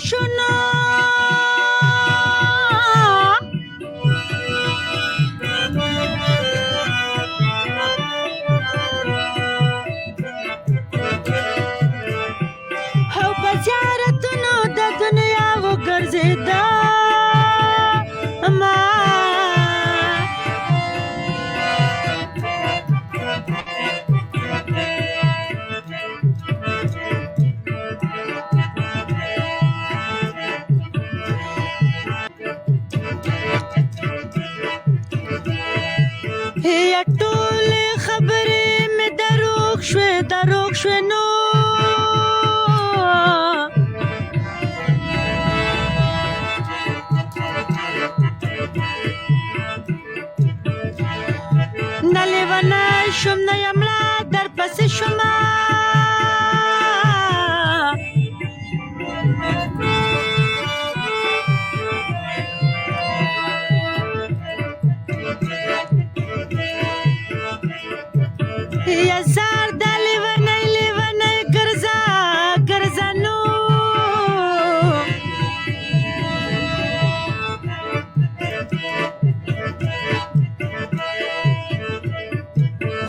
شنو او په زیارتونو د دنیا وګرځېدم یا ټولې خبرې مې دروغ شوې نو نه لیونی شوم نه یم لا درپسې شومه یا زار د لیونی ګرځه نو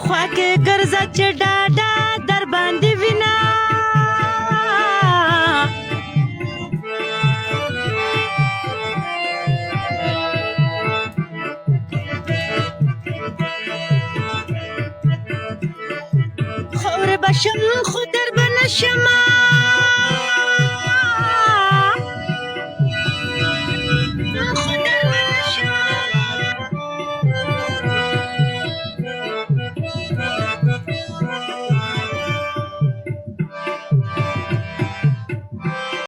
خوا کې ګرځه چې ډاډه در باندې وینه خورې به شم خو در به نشمه